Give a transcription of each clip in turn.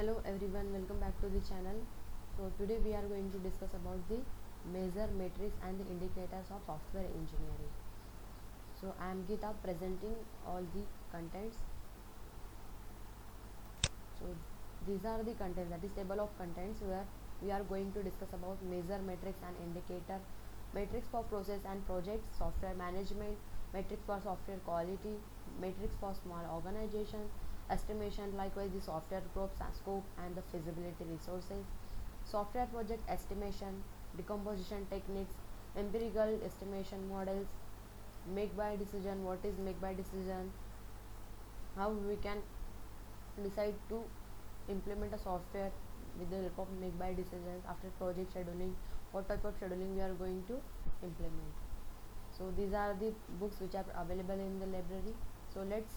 Hello everyone, welcome back to the channel. So today we are going to discuss about the measure matrix and the indicators of software engineering. So I am Geeta presenting all the contents. So these are the contents, that is table of contents, where we are going to discuss about measure matrix and indicator, matrix for process and projects, software management, matrix for software quality, matrix for small organization, estimation, likewise the software scope and the feasibility resources, software project estimation, decomposition techniques, empirical estimation models, make by decision, what is make by decision, how we can decide to implement a software with the help of make by decisions after project scheduling, what type of scheduling we are going to implement. So these are the books which are available in the library. So let's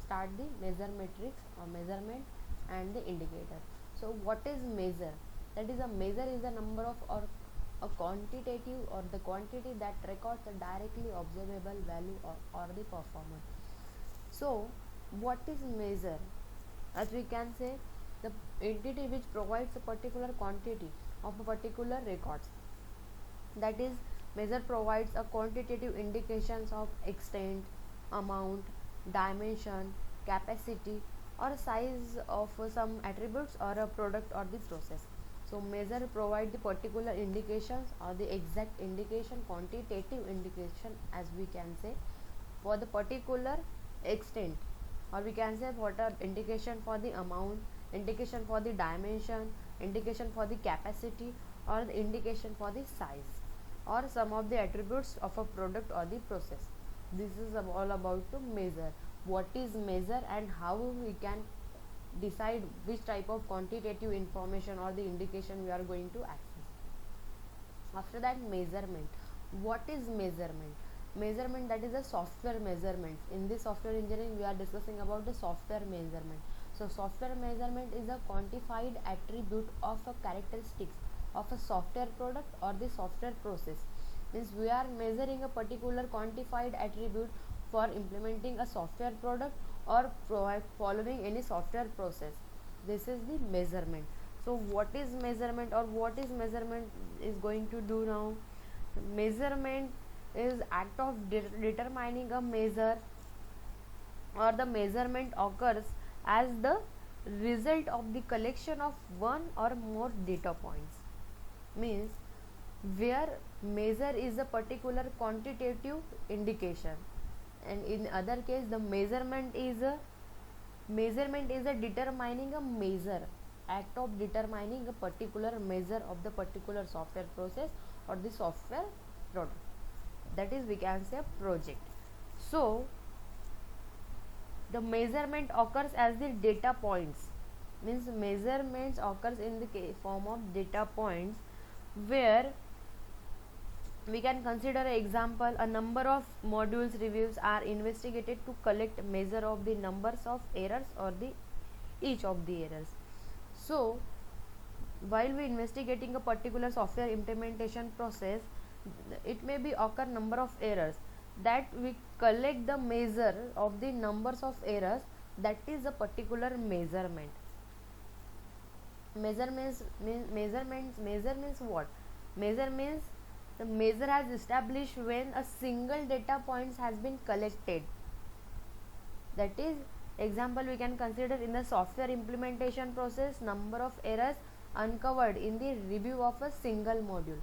start the measure matrix or measurement and the indicator. So what is measure? That is, a measure is the number of or a quantitative or the quantity that records a directly observable value or the performance. So what is measure? As we can say, the entity which provides a particular quantity of a particular records. That is, measure provides a quantitative indications of extent, amount, dimension, capacity or size of some attributes or a product or the process. So measure provide the particular indications or the exact indication, quantitative indication as we can say, for the particular extent, or we can say what are indication for the amount, indication for the dimension, indication for the capacity or the indication for the size or some of the attributes of a product or the process. This is all about to measure. What is measure and how we can decide which type of quantitative information or the indication we are going to access. After that, measurement. What is measurement? Measurement, that is a software measurement. In this software engineering we are discussing about the software measurement. So software measurement is a quantified attribute of a characteristics of a software product or the software process. Means we are measuring a particular quantified attribute for implementing a software product or following any software process. This is the measurement. So what is measurement, or what is measurement is going to do now? Measurement is act of determining a measure, or the measurement occurs as the result of the collection of one or more data points. Means where measure is a particular quantitative indication, and in other case the measurement is a determining a measure, act of determining a particular measure of the particular software process or the software product. That is, we can say project. So the measurement occurs as the data points. Means measurements occurs in the form of data points, where we can consider an example. A number of modules reviews are investigated to collect measure of the numbers of errors or the each of the errors. So while we investigating a particular software implementation process, it may be occur number of errors, that we collect the measure of the numbers of errors. That is a particular measurement. Measure means what? Measure means the measure has established when a single data points has been collected. That is, example we can consider in the software implementation process, number of errors uncovered in the review of a single module.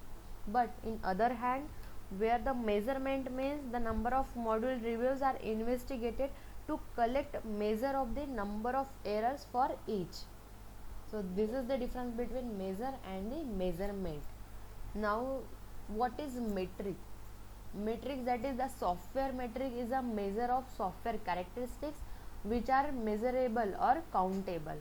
But in other hand, where the measurement means the number of module reviews are investigated to collect measure of the number of errors for each. So this is the difference between measure and the measurement. Now what is metric? Metrics, that is the software metric, is a measure of software characteristics which are measurable or countable.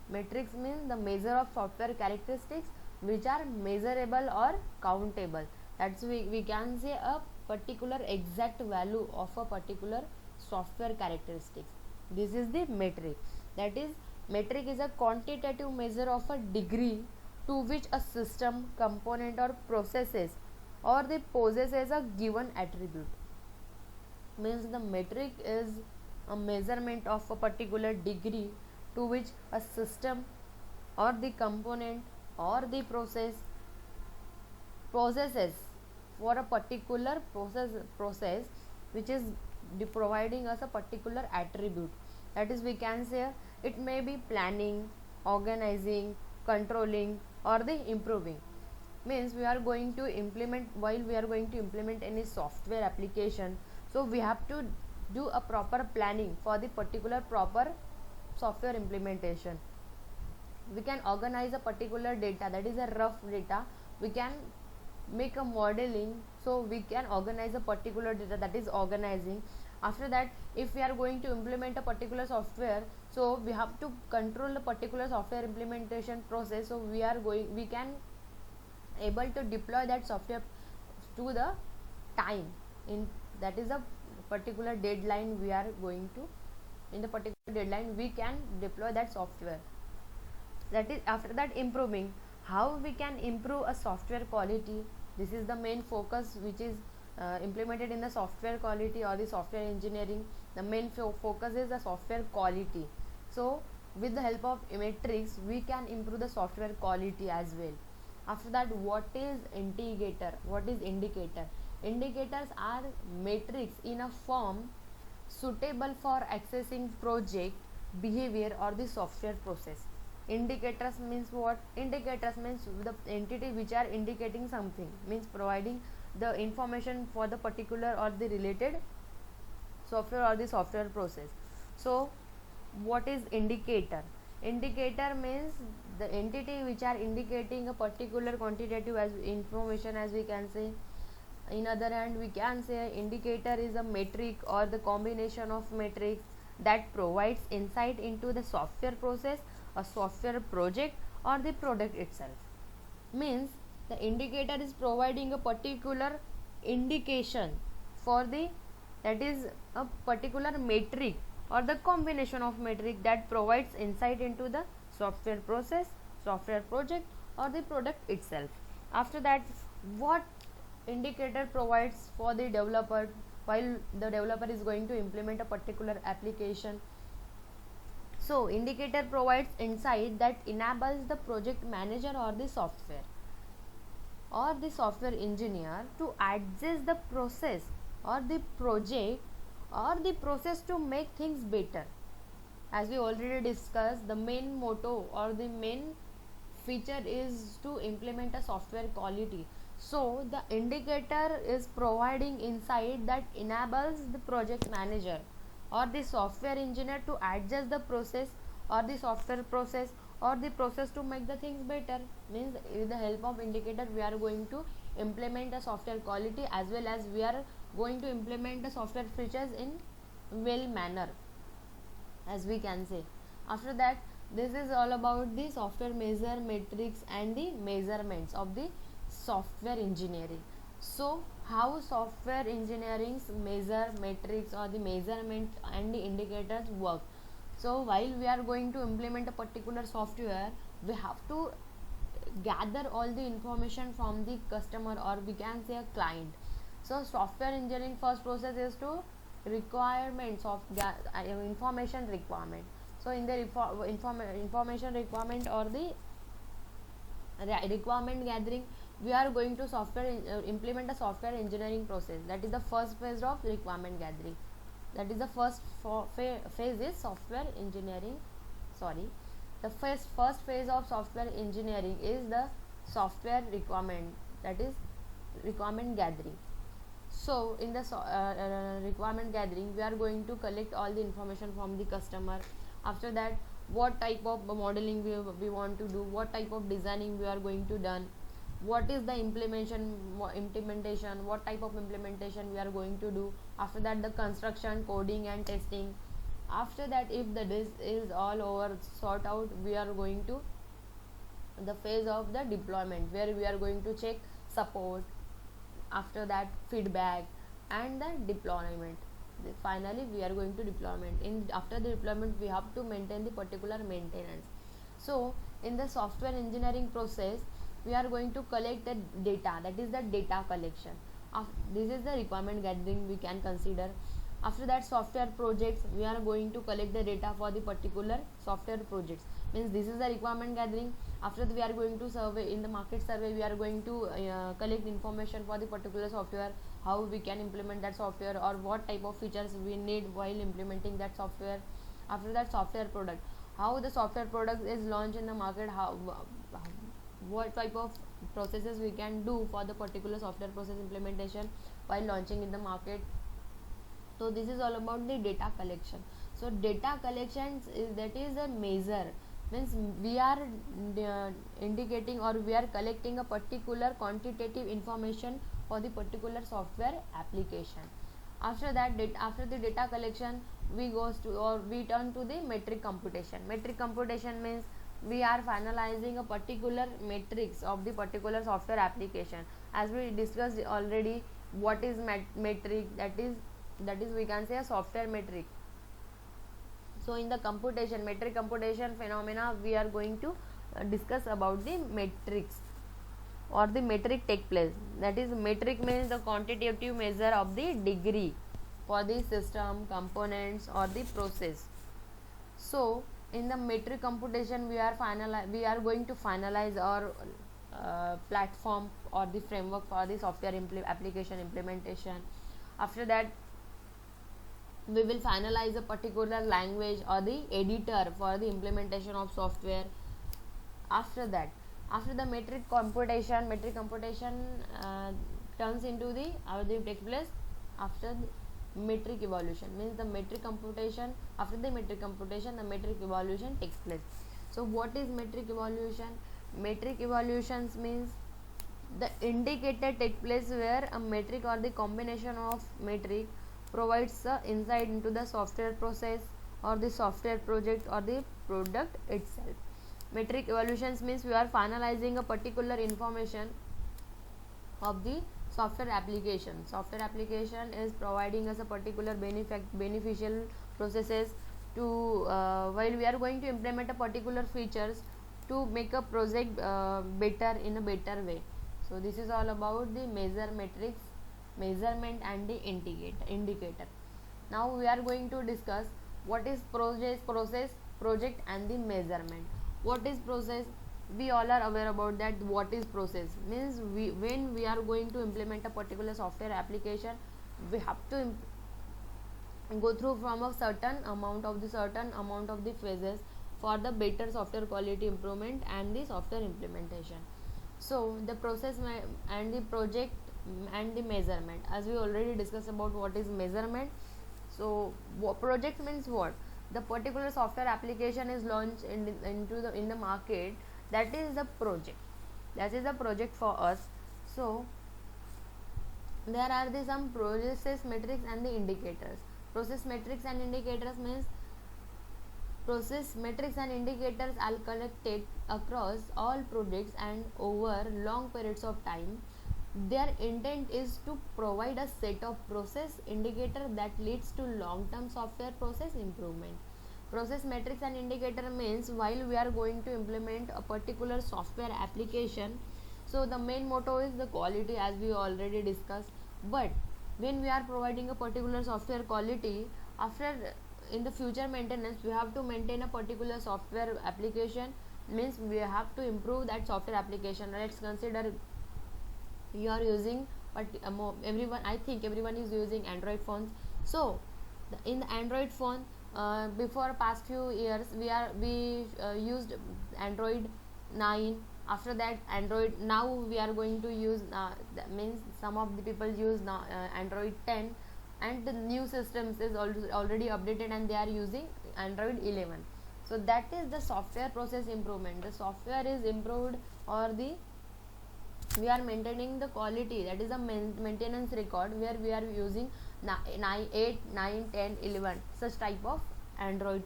Metrics means the measure of software characteristics which are measurable or countable. That's we can say a particular exact value of a particular software characteristics. This is the metric. That is, metric is a quantitative measure of a degree to which a system, component or processes or they possesses a given attribute. Means the metric is a measurement of a particular degree to which a system, or the component or the processes for a particular process which is providing us a particular attribute. That is, we can say it may be planning, organizing, controlling, or the improving. Means we are going to implement, while we are going to implement any software application, so we have to do a proper planning for the particular proper software implementation. We can organize a particular data, that is a rough data. We can make a modeling, so we can organize a particular data, that is organizing. After that, if we are going to implement a particular software, so we have to control the particular software implementation process, so we can able to deploy that software to the time in, that is a particular deadline we are going to, in the particular deadline we can deploy that software. That is, after that, improving, how we can improve a software quality. This is the main focus which is implemented in the software quality or the software engineering. The main focus is the software quality. So with the help of metrics we can improve the software quality as well. After that, what is indicator? What is indicator? Indicators are metrics in a form suitable for accessing project behavior or the software process. Indicators means what? Indicators means the entity which are indicating something, means providing the information for the particular or the related software or the software process. So what is indicator? Indicator means the entity which are indicating a particular quantitative as information, as we can say. In other hand, we can say indicator is a metric or the combination of metrics that provides insight into the software process, a software project, or the product itself. Means the indicator is providing a particular indication for the, that is a particular metric or the combination of metric that provides insight into the software process, software project, or the product itself. After that, what indicator provides for the developer while the developer is going to implement a particular application? So indicator provides insight that enables the project manager or the software engineer to adjust the process or the project or the process to make things better. As we already discussed, the main motto or the main feature is to implement a software quality. So the indicator is providing insight that enables the project manager or the software engineer to adjust the process or the software process or the process to make the things better. Means with the help of indicator we are going to implement a software quality, as well as we are going to implement the software features in well manner, as we can say. After that, this is all about the software measure metrics and the measurements of the software engineering. So how software engineering's measure metrics or the measurement and the indicators work? So while we are going to implement a particular software, we have to gather all the information from the customer, or we can say a client. So software engineering first process is to requirements of information requirement. So in the information requirement or the requirement gathering, we are going to implement a software engineering process. That is the first phase of requirement gathering. That is the first phase is software engineering. Sorry, the first phase of software engineering is the software requirement, that is requirement gathering. So in the requirement gathering, we are going to collect all the information from the customer. After that, what type of modeling we want to do, what type of designing we are going to done, what is the implementation, what type of implementation we are going to do. After that, the construction, coding, and testing. After that, if this is all over, sort out, we are going to the phase of the deployment, where we are going to check support. After that, feedback, and the deployment. Finally we are going to deployment. After the deployment, we have to maintain the particular maintenance. So in the software engineering process, we are going to collect the data, that is the data collection. This is the requirement gathering we can consider. After that, software projects, we are going to collect the data for the particular software projects. Means this is the requirement gathering. After that, we are going to survey, in the market survey we are going to collect information for the particular software, how we can implement that software, or what type of features we need while implementing that software. After that, software product, how the software product is launched in the market, how what type of processes we can do for the particular software process implementation while launching in the market. So this is all about the data collection. So data collections is, that is a measure, means we are indicating or we are collecting a particular quantitative information for the particular software application. After that, after the data collection, we goes to, or we turn to the metric computation. Metric computation means we are finalizing a particular metrics of the particular software application. As we discussed already, what is metric, that is we can say a software metric. So in the computation, metric computation phenomena, we are going to discuss about the metrics, or the metric take place. That is, metric means the quantitative measure of the degree for the system, components, or the process. So in the metric computation, we are going to finalize our platform or the framework for the software application implementation. After that, we will finalize a particular language or the editor for the implementation of software. After that, after the metric computation turns into the take place after the metric evaluation. Means the metric computation, after the metric computation, the metric evaluation takes place. So what is metric evaluation? Metric evaluations means the indicator take place where a metric or the combination of metric provides insight into the software process or the software project or the product itself. Metric evaluations means we are finalizing a particular information of the software application. Software application is providing us a particular beneficial processes to while we are going to implement a particular features to make a project better in a better way. So this is all about the metrics, measurement, and the indicator. Now we are going to discuss what is process, project, and the measurement. What is process? We all are aware about that. What is process? Means when we are going to implement a particular software application, we have to go through from a certain amount of the phases for the better software quality improvement and the software implementation. So the process and the project and the measurement, as we already discussed about what is measurement. So project means what? The particular software application is launched in the market. That is the project. That is the project for us. So there are some process metrics and the indicators. Process metrics and indicators means process metrics and indicators are collected across all projects and over long periods of time. Their intent is to provide a set of process indicator that leads to long-term software process improvement. Process metrics and indicator means while we are going to implement a particular software application, so the main motto is the quality, as we already discussed. But when we are providing a particular software quality, after in the future maintenance, we have to maintain a particular software application, means we have to improve that software application. Let's consider you are using, but everyone, I think everyone is using Android phones. So in the Android phone, before past few years we used Android 9. After that, Android, now we are going to use that means some of the people use now Android 10, and the new systems is already updated and they are using Android 11. So that is the software process improvement. The software is improved, or the we are maintaining the quality, that is a maintenance record, where we are using 8, 9, 10, 11 such type of Android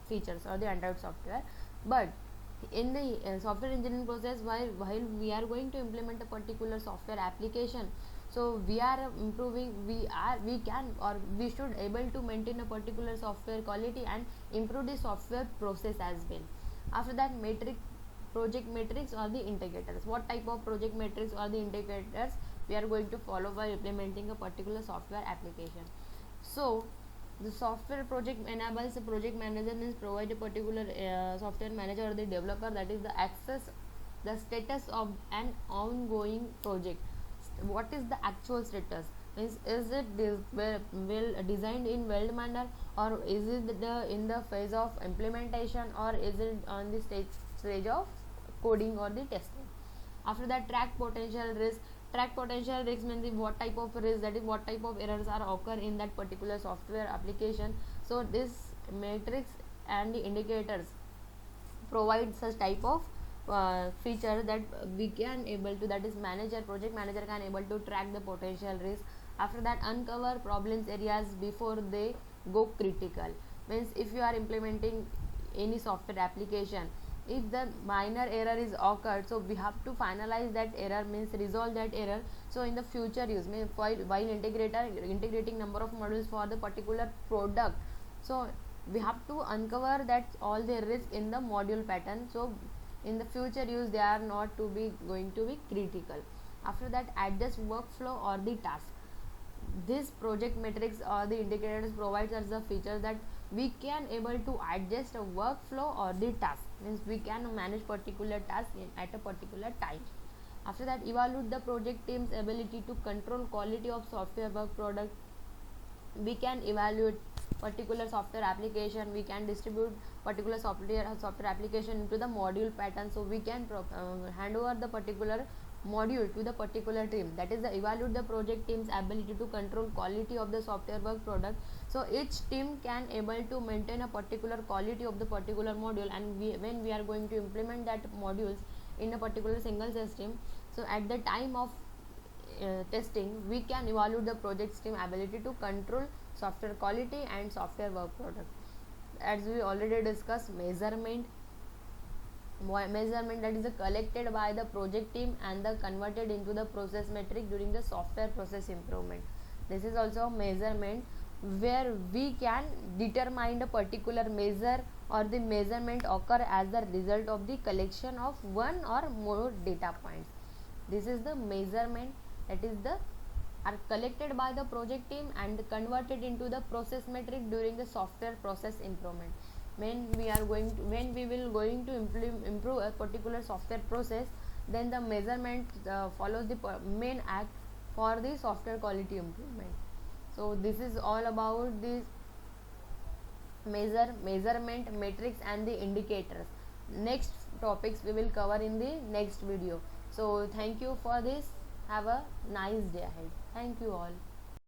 features or the Android software. But in the software engineering process, while we are going to implement a particular software application, so we are improving, we can, or we should able to maintain a particular software quality and improve the software process as well. After that, project metrics or the indicators. What type of project metrics or the indicators we are going to follow by implementing a particular software application? So the software project enables a project manager, means provide a particular software manager or the developer, that is the access the status of an ongoing project. What is the actual status? Is it well designed in well manner, or is it in the phase of implementation, or is it on the stage of coding or the testing? After that, track potential risk means what type of risk, that is what type of errors are occur in that particular software application. So this matrix and the indicators provide such type of feature that we can able to, that is project manager can able to track the potential risk. After that, uncover problems areas before they go critical, means if you are implementing any software application, if the minor error is occurred, so we have to finalize that error, means resolve that error. So in the future use, while integrating number of modules for the particular product, so we have to uncover that all the risk in the module pattern, so in the future use they are not to be going to be critical. After that, adjust workflow or the task. This project metrics or the indicators provides us the feature that we can able to adjust a workflow or the task, means we can manage particular task at a particular time. After that, evaluate the project team's ability to control quality of software work product. We can evaluate particular software application, we can distribute particular software application into the module pattern, so we can hand over the particular module to the particular team, that is the evaluate the project team's ability to control quality of the software work product. So each team can able to maintain a particular quality of the particular module, and when we are going to implement that modules in a particular single system, so at the time of testing, we can evaluate the project team ability to control software quality and software work product. As we already discussed, measurement that is collected by the project team and the converted into the process metric during the software process improvement. This is also measurement where we can determine a particular measure or the measurement occur as the result of the collection of one or more data points. This is the measurement, that is the are collected by the project team and converted into the process metric during the software process improvement. When we will going to improve a particular software process, then the measurement follows the main act for the software quality improvement. So this is all about this measurement matrix and the indicators. Next topics we will cover in the next video. So thank you for this. Have a nice day ahead. Thank you all.